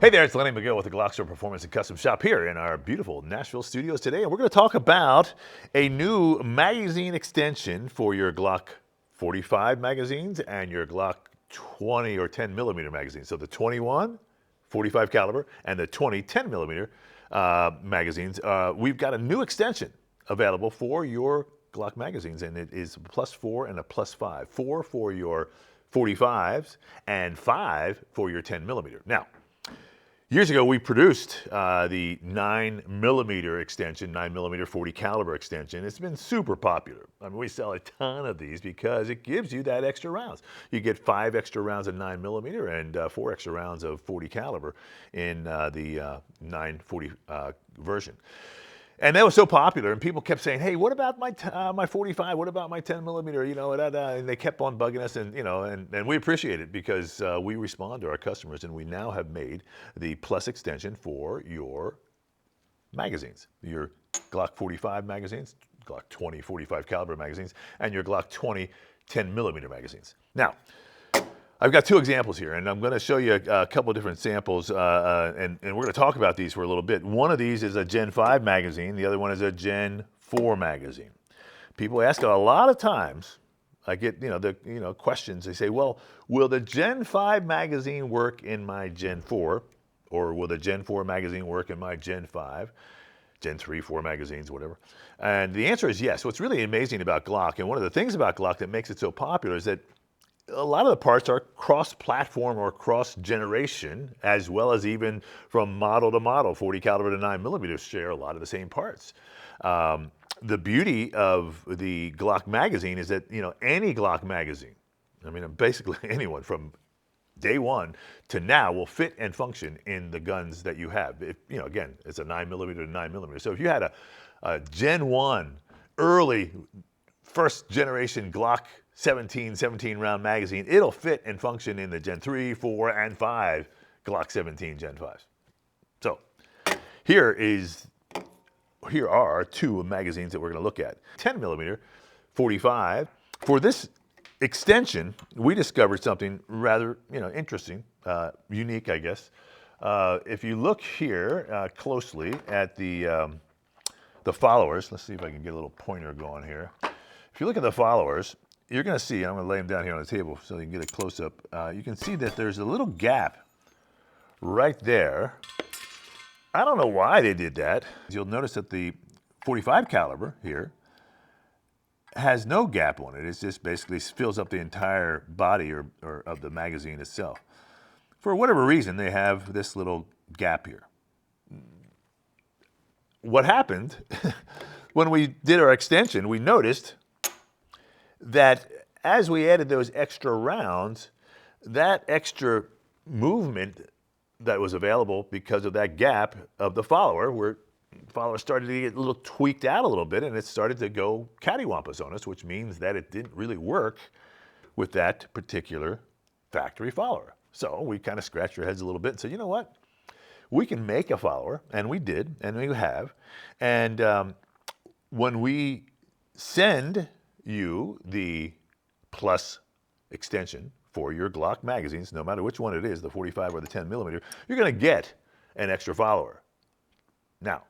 Hey there, it's Lenny McGill with the GlockStore Performance and Custom Shop here in our beautiful Nashville studios today. And we're going to talk about a new magazine extension for your Glock 45 magazines and your Glock 20 or 10 millimeter magazines. So the 21, 45 caliber, and the 20, 10 millimeter magazines. We've got a new extension available for your Glock magazines, and it is a +4 and a +5. 4 for your 45s and 5 for your 10 millimeter. Now, years ago, we produced the 9 millimeter extension, 9 millimeter 40 caliber extension. It's been super popular. I mean, we sell a ton of these because it gives you that extra rounds. You get 5 extra rounds of 9 millimeter and 4 extra rounds of 40 caliber in the 940 version. And that was so popular, and people kept saying, "Hey, what about my 45? What about my 10 millimeter?" You know, and they kept on bugging us, and we appreciate it because we respond to our customers, and we now have made the Plus extension for your magazines, your Glock 45 magazines, Glock 20 45 caliber magazines, and your Glock 20 10 millimeter magazines. Now, I've got 2 examples here, and I'm going to show you a couple of different samples, and we're going to talk about these for a little bit. One of these is a Gen 5 magazine. The other one is a Gen 4 magazine. People ask a lot of times, I get questions. They say, well, will the Gen 5 magazine work in my Gen 4, or will the Gen 4 magazine work in my Gen 5? Gen 3, 4 magazines, whatever. And the answer is yes. What's really amazing about Glock, and one of the things about Glock that makes it so popular, is that a lot of the parts are cross-platform or cross-generation, as well as even from model to model. 40 caliber to 9 millimeters share a lot of the same parts. The beauty of the Glock magazine is that, any Glock magazine, I mean, basically anyone from day one to now will fit and function in the guns that you have. Again, it's a 9 millimeter to 9 millimeter. So if you had a Gen 1 early first generation Glock 17 round magazine, it'll fit and function in the Gen 3, 4, and 5 Glock 17 Gen 5s. So here are our 2 magazines that we're going to look at. 10 millimeter 45. For this extension, we discovered something rather interesting, unique, I guess. If you look here closely at the followers, let's see if I can get a little pointer going here. If you look at the followers, you're going to see, I'm going to lay them down here on the table so you can get a close-up. You can see that there's a little gap right there. I don't know why they did that. You'll notice that the 45 caliber here has no gap on it. It just basically fills up the entire body or of the magazine itself. For whatever reason, they have this little gap here. What happened when we did our extension, we noticed that as we added those extra rounds, that extra movement that was available because of that gap of the follower, where the follower started to get a little tweaked out a little bit, and it started to go cattywampus on us, which means that it didn't really work with that particular factory follower. So we kind of scratched our heads a little bit and said, you know what? We can make a follower, and we did, and we have. And when we send you the Plus extension for your Glock magazines, no matter which one it is, the 45 or the 10 millimeter, you're going to get an extra follower. Now,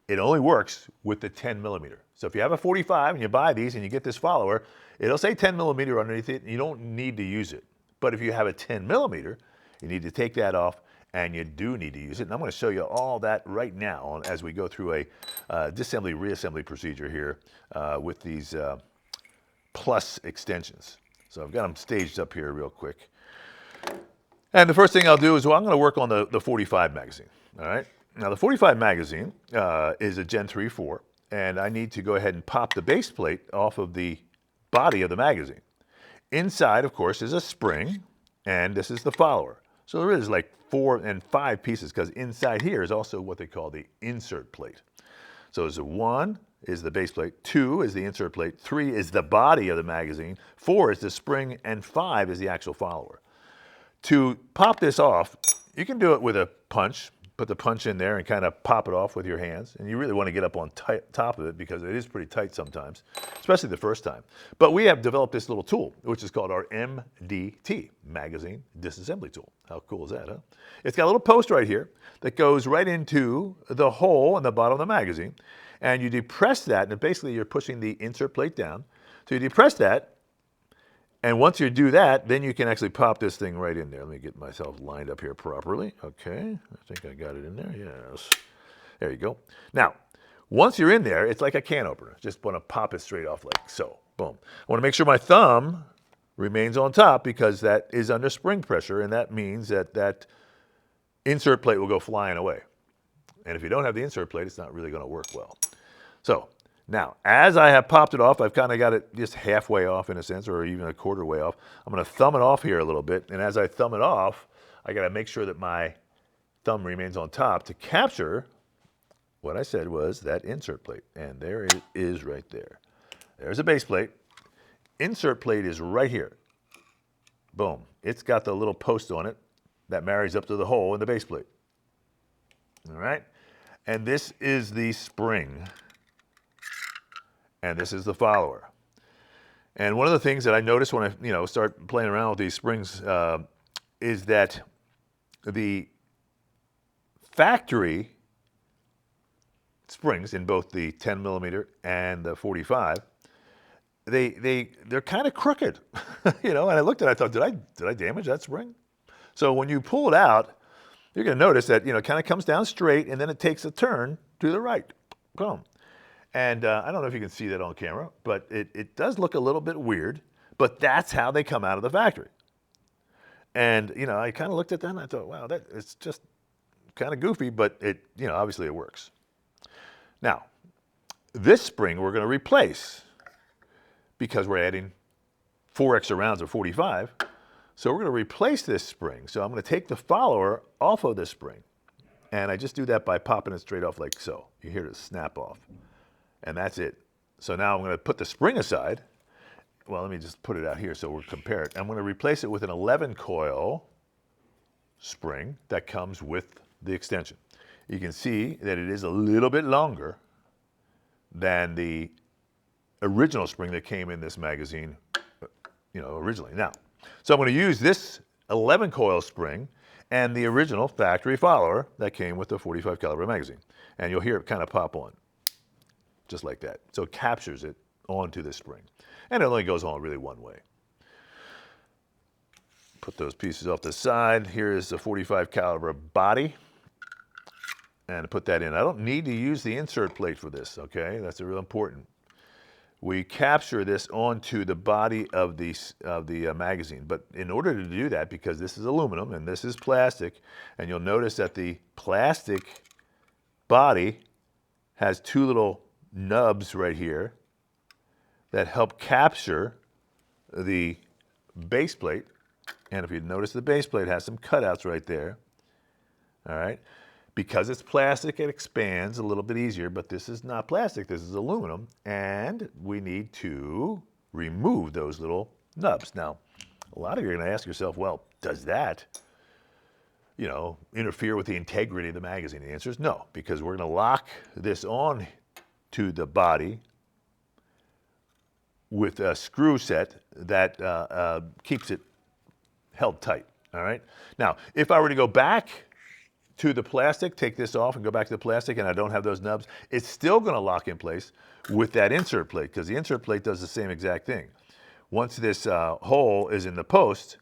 it only works with the 10 millimeter. So if you have a 45 and you buy these and you get this follower, it'll say 10 millimeter underneath it, and you don't need to use it. But if you have a 10 millimeter, you need to take that off, and you do need to use it. And I'm going to show you all that right now as we go through a disassembly, reassembly procedure here with these Plus extensions. So I've got them staged up here real quick. And the first thing I'll do is, I'm going to work on the 45 magazine. All right. Now the 45 magazine is a Gen 3 4, and I need to go ahead and pop the base plate off of the body of the magazine. Inside, of course, is a spring, and this is the follower. So there is like 4 and 5 pieces, because inside here is also what they call the insert plate. So there's 1 is the base plate, 2 is the insert plate, 3 is the body of the magazine, 4 is the spring, and 5 is the actual follower. To pop this off, you can do it with a punch, put the punch in there and kind of pop it off with your hands. And you really want to get up on top of it because it is pretty tight sometimes, especially the first time. But we have developed this little tool, which is called our MDT, Magazine Disassembly Tool. How cool is that, huh? It's got a little post right here that goes right into the hole in the bottom of the magazine. And you depress that, and basically you're pushing the insert plate down. So you depress that, and once you do that, then you can actually pop this thing right in there. Let me get myself lined up here properly. Okay, I think I got it in there, yes. There you go. Now, once you're in there, it's like a can opener. Just want to pop it straight off like so, boom. I want to make sure my thumb remains on top because that is under spring pressure, and that means that that insert plate will go flying away. And if you don't have the insert plate, it's not really going to work well. So, now, as I have popped it off, I've kind of got it just halfway off in a sense, or even a quarter way off. I'm going to thumb it off here a little bit, and as I thumb it off, I got to make sure that my thumb remains on top to capture what I said was that insert plate. And there it is right there. There's a base plate. Insert plate is right here. Boom. It's got the little post on it that marries up to the hole in the base plate. All right? And this is the spring. And this is the follower. And one of the things that I noticed when I start playing around with these springs is that the factory springs in both the 10 millimeter and the 45, they're kind of crooked. And I looked at it, I thought, did I damage that spring? So when you pull it out, you're going to notice that it kind of comes down straight and then it takes a turn to the right. Boom. And I don't know if you can see that on camera, but it does look a little bit weird, but that's how they come out of the factory. And, I kind of looked at that and I thought, wow, it's just kind of goofy, but obviously it works. Now, this spring we're going to replace because we're adding 4 extra rounds of 45. So we're going to replace this spring. So I'm going to take the follower off of this spring. And I just do that by popping it straight off like so. You hear it snap off. And that's it. So now I'm going to put the spring aside. Well, let me just put it out here so we'll compare it. I'm going to replace it with an 11 coil spring that comes with the extension. You can see that it is a little bit longer than the original spring that came in this magazine, originally. Now, so I'm going to use this 11 coil spring and the original factory follower that came with the 45 caliber magazine. And you'll hear it kind of pop on. Just like that. So it captures it onto this spring. And it only goes on really one way. Put those pieces off the side. Here is the 45 caliber body. And put that in. I don't need to use the insert plate for this, okay? That's real important. We capture this onto the body of the magazine. But in order to do that, because this is aluminum and this is plastic, and you'll notice that the plastic body has 2 little nubs right here that help capture the base plate. And if you notice, the base plate has some cutouts right there. All right. Because it's plastic, it expands a little bit easier, but this is not plastic, this is aluminum, and we need to remove those little nubs. Now, a lot of you are going to ask yourself, well, does that, interfere with the integrity of the magazine? The answer is no, because we're going to lock this on to the body with a screw set that keeps it held tight, all right? Now, if I were to go back to the plastic, take this off and go back to the plastic, and I don't have those nubs, it's still going to lock in place with that insert plate, because the insert plate does the same exact thing. Once this hole is in the post,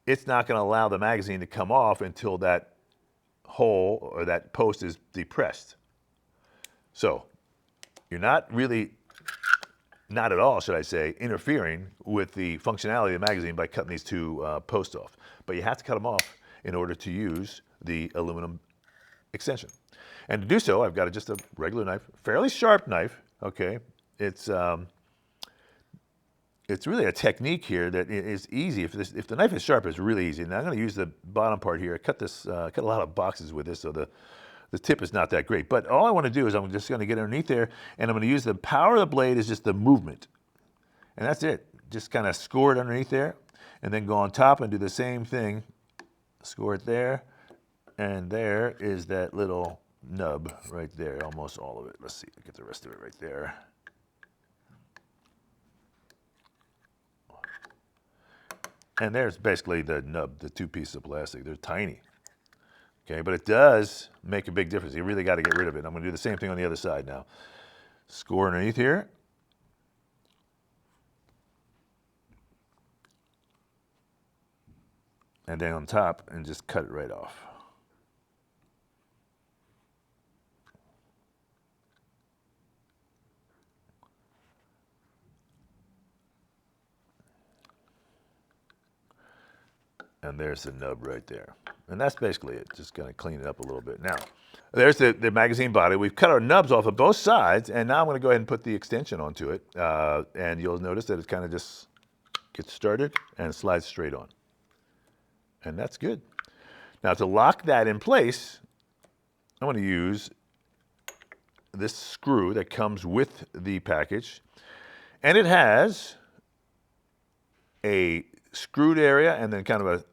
it's not going to allow the magazine to come off until that hole or that post is depressed. So you're not at all, should I say, interfering with the functionality of the magazine by cutting these 2 posts off. But you have to cut them off in order to use the aluminum extension. And to do so, I've got just a regular knife, fairly sharp knife, okay? It's really a technique here that is easy. If the knife is sharp, it's really easy. Now I'm going to use the bottom part here. I cut a lot of boxes with this, so the tip is not that great. But all I want to do is I'm just going to get underneath there, and I'm going to use the power of the blade is just the movement. And that's it. Just kind of score it underneath there, and then go on top and do the same thing. Score it there, And there is that little nub right there, almost all of it. Let's see, get the rest of it right there. And there's basically the nub, the two pieces of plastic. They're tiny. Okay, but it does make a big difference. You really got to get rid of it. I'm going to do the same thing on the other side now. Score underneath here. And then on top, and just cut it right off. And there's the nub right there. And that's basically it. Just going to clean it up a little bit. Now, there's the magazine body. We've cut our nubs off of both sides, and now I'm going to go ahead and put the extension onto it. And you'll notice that it kind of just gets started and slides straight on. And that's good. Now, to lock that in place, I'm going to use this screw that comes with the package. And it has a screwed area and then kind of a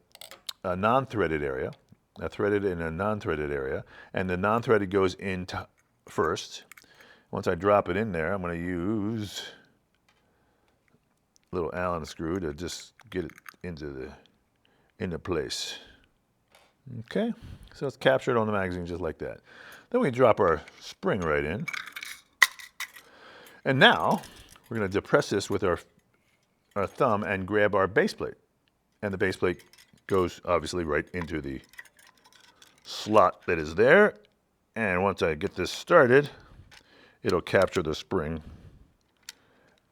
non-threaded area, a threaded and a non-threaded area, and the non-threaded goes in first. Once I drop it in there, I'm going to use a little Allen screw to just get it into place. Okay, so it's captured on the magazine just like that. Then we drop our spring right in, and now we're going to depress this with our thumb and grab our base plate. And the base plate goes obviously right into the slot that is there. And once I get this started, it'll capture the spring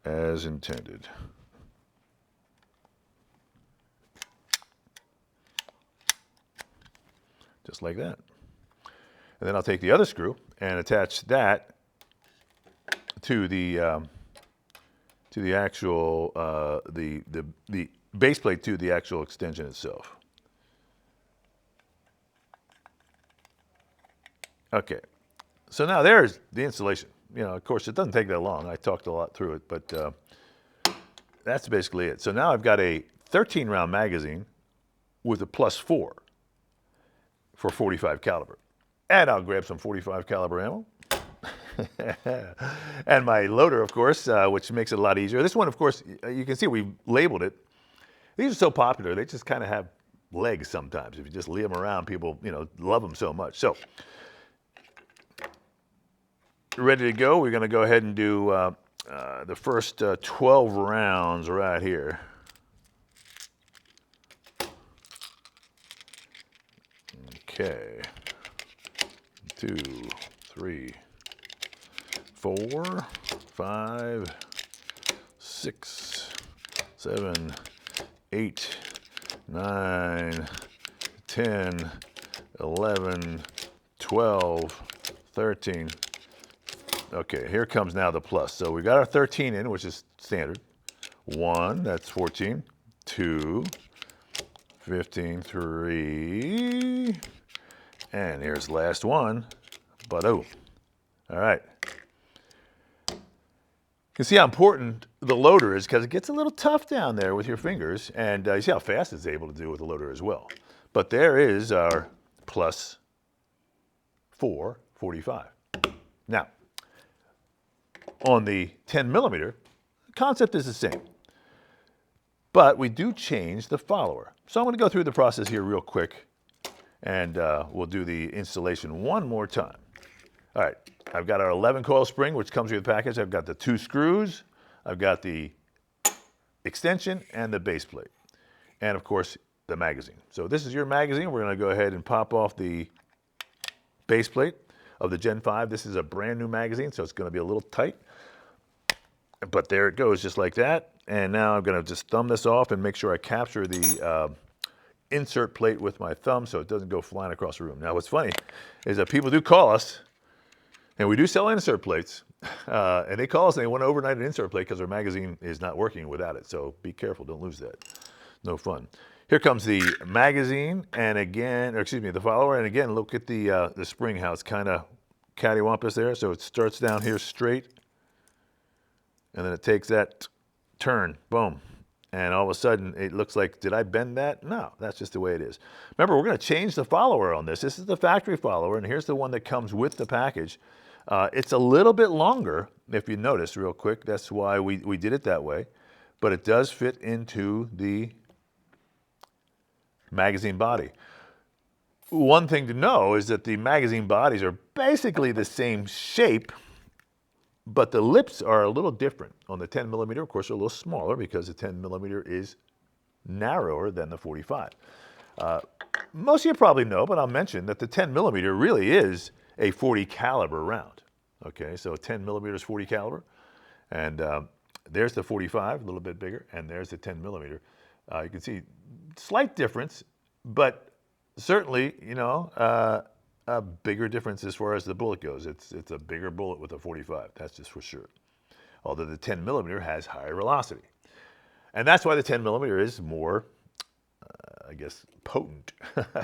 as intended. Just like that. And then I'll take the other screw and attach that to the actual the base plate to the actual extension itself. Okay, so now there's the installation. You know, of course, it doesn't take that long. I talked a lot through it, but that's basically it. So now I've got a 13-round magazine with a +4 for 45 caliber, and I'll grab some 45 caliber ammo. And my loader, of course, which makes it a lot easier. This one, of course, you can see we've labeled it. These are so popular, they just kind of have legs sometimes. If you just leave them around, people, love them so much. So, ready to go. We're going to go ahead and do the first 12 rounds right here. Okay. 2, 3, 4, 5, 6, 7, 8, 9, 10, 11, 12, 13. Okay, here comes now the plus. So we got our 13 in, which is standard. 1, that's 14. 2, 15, 3. And here's the last one. But oh, all right. You can see how important the loader is because it gets a little tough down there with your fingers. And you see how fast it's able to do with the loader as well. But there is our +4 45. Now, on the 10 millimeter, the concept is the same. But we do change the follower. So I'm going to go through the process here real quick. And we'll do the installation one more time. All right. I've got our 11 coil spring, which comes with the package. I've got the 2 screws. I've got the extension and the base plate. And of course, the magazine. So this is your magazine. We're going to go ahead and pop off the base plate of the Gen 5. This is a brand new magazine, so it's going to be a little tight. But there it goes, just like that. And now I'm going to just thumb this off and make sure I capture the insert plate with my thumb so it doesn't go flying across the room. Now, what's funny is that people do call us. And we do sell insert plates, and they call us and they want to overnight an insert plate because their magazine is not working without it. So be careful, don't lose that. No fun. Here comes the magazine, and again, or excuse me, the follower. And again, look at the spring, how it's kind of cattywampus there. So it starts down here straight, and then it takes that turn, boom, and all of a sudden it looks like, did I bend that? No, that's just the way it is. Remember, we're going to change the follower on this. This is the factory follower, and here's the one that comes with the package. It's a little bit longer, if you notice real quick. That's why we did it that way. But it does fit into the magazine body. One thing to know is that the magazine bodies are basically the same shape, but the lips are a little different. On the 10 millimeter, of course, they're a little smaller because the 10 millimeter is narrower than the 45. Most of you probably know, but I'll mention that the 10 millimeter really is a 40 caliber round. Okay, so 10 millimeters 40 caliber, and there's the 45, a little bit bigger, and there's the 10 millimeter. You can see slight difference, but certainly, you know, a bigger difference as far as the bullet goes. It's a bigger bullet with a 45, that's just for sure. Although the 10 millimeter has higher velocity. And that's why the 10 millimeter is more, I guess, potent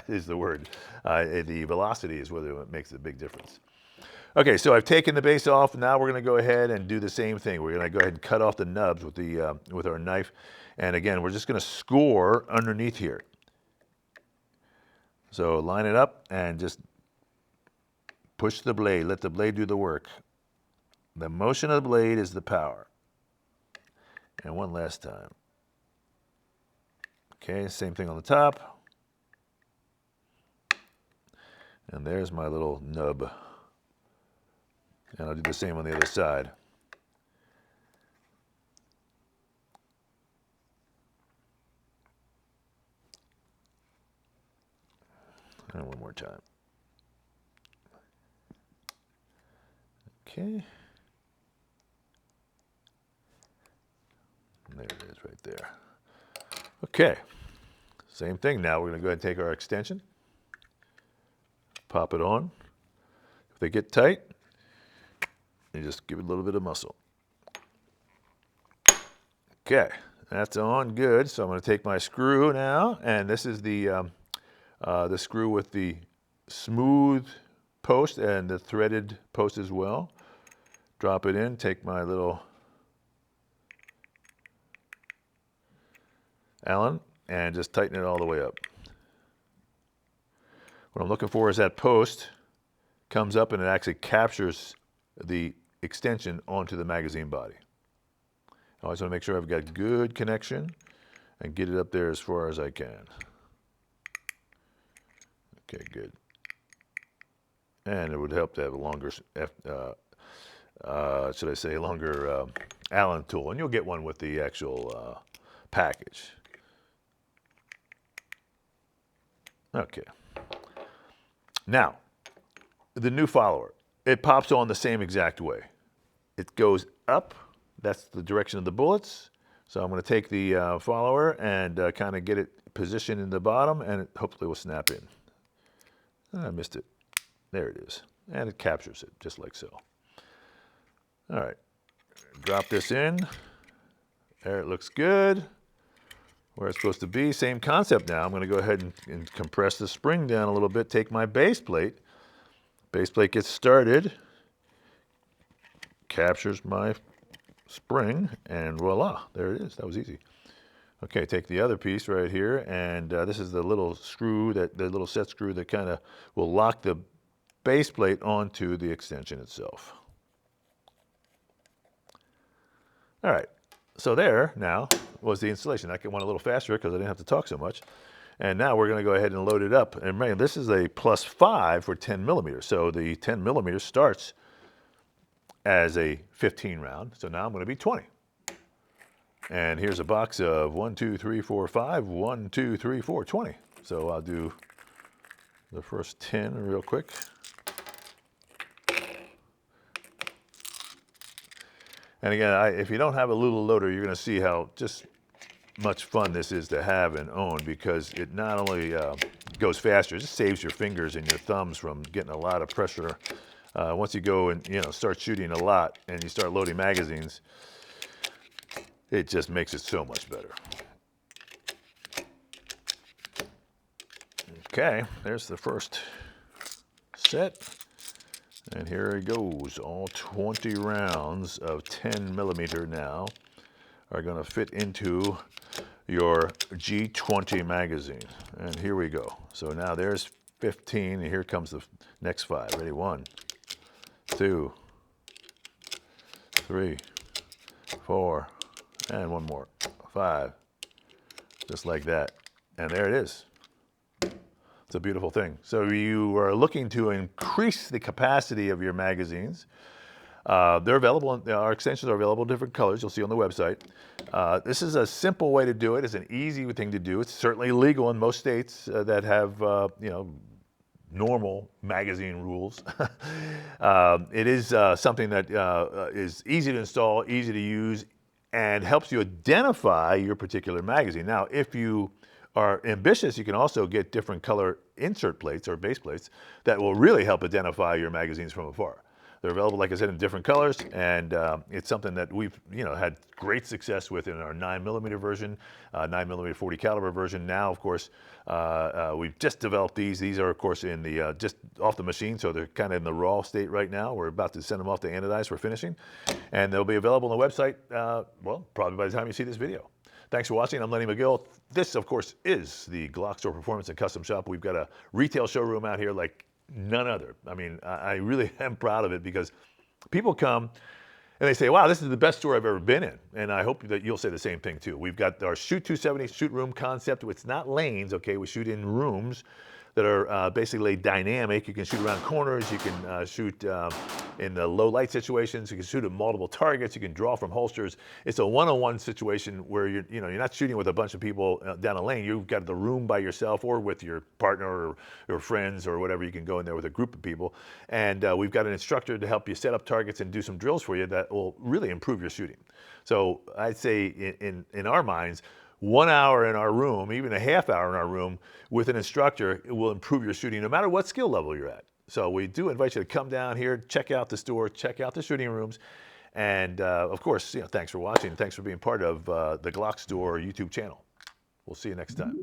is the word. The velocity is what makes a big difference. Okay, so I've taken the base off. Now we're going to go ahead and do the same thing. We're going to go ahead and cut off the nubs with with our knife. And again, we're just going to score underneath here. So line it up and just push the blade. Let the blade do the work. The motion of the blade is the power. And one last time. Okay, same thing on the top. And there's my little nub. And I'll do the same on the other side. And one more time. Okay. There it is right there. Okay. Same thing. Now we're going to go ahead and take our extension. Pop it on. If they get tight, you just give it a little bit of muscle. Okay, that's on good. So I'm going to take my screw now, and this is the screw with the smooth post and the threaded post as well. Drop it in, take my little Allen, and just tighten it all the way up. What I'm looking for is that post comes up and it actually captures the extension onto the magazine body. I always want to make sure I've got good connection and get it up there as far as I can. Okay, good. And it would help to have a longer, should I say, longer Allen tool. And you'll get one with the actual package. Okay. Now, the new follower, it pops on the same exact way. It goes up, that's the direction of the bullets. So I'm going to take the follower and kind of get it positioned in the bottom, and it hopefully will snap in. I missed it. There it is. And it captures it, just like so. All right. Drop this in. There, it looks good. Where it's supposed to be. Same concept now. I'm going to go ahead and compress the spring down a little bit. Take my base plate. Base plate gets started. Captures my spring. And voila. There it is. That was easy. Okay, take the other piece right here. And this is the little screw, the little set screw that kind of will lock the base plate onto the extension itself. All right. So there now was the installation. I went a little faster because I didn't have to talk so much. And now we're going to go ahead and load it up. And remember, this is a +5 for 10 millimeters. So the 10 millimeters starts as a 15 round. So now I'm going to be 20. And here's a box of 1, 2, 3, 4, 5, 1, 2, 3, 4, 20. So I'll do the first 10 real quick. And again, if you don't have a little loader, you're going to see how just much fun this is to have and own, because it not only goes faster, it just saves your fingers and your thumbs from getting a lot of pressure. Once you go and start shooting a lot and you start loading magazines, it just makes it so much better. Okay, there's the first set. And here it goes. All 20 rounds of 10 millimeter now are going to fit into your G20 magazine. And here we go. So now there's 15, and here comes the next 5. Ready? 1, 2, 3, 4, and one more. 5. Just like that. And there it is. It's a beautiful thing. So you are looking to increase the capacity of your magazines. They're available, our extensions are available in different colors. You'll see on the website. This is a simple way to do it. It's an easy thing to do. It's certainly legal in most states that have, normal magazine rules. It is something that is easy to install, easy to use, and helps you identify your particular magazine. Now, if you are ambitious, you can also get different color insert plates or base plates that will really help identify your magazines from afar. They're available, like I said, in different colors, and it's something that we've had great success with in our 9mm version, 9mm 40 caliber version. Now, of course, we've just developed these. These are, of course, in the just off the machine, so they're kind of in the raw state right now. We're about to send them off to anodize for finishing, and they'll be available on the website, well, probably by the time you see this video. Thanks for watching. I'm Lenny McGill. This, of course, is the GlockStore Performance and Custom Shop. We've got a retail showroom out here like none other. I mean, I really am proud of it because people come and they say, wow, this is the best store I've ever been in. And I hope that you'll say the same thing too. We've got our Shoot 270 shoot room concept. It's not lanes, okay? We shoot in rooms that are basically dynamic. You can shoot around corners. You can shoot in the low light situations. You can shoot at multiple targets. You can draw from holsters. It's a one-on-one situation where you're not shooting with a bunch of people down a lane. You've got the room by yourself or with your partner or friends or whatever. You can go in there with a group of people. And we've got an instructor to help you set up targets and do some drills for you that will really improve your shooting. So I'd say in our minds, 1 hour in our room, even a half hour in our room with an instructor, it will improve your shooting no matter what skill level you're at. So we do invite you to come down here, check out the store, check out the shooting rooms. And of course, thanks for watching. Thanks for being part of the GlockStore YouTube channel. We'll see you next time.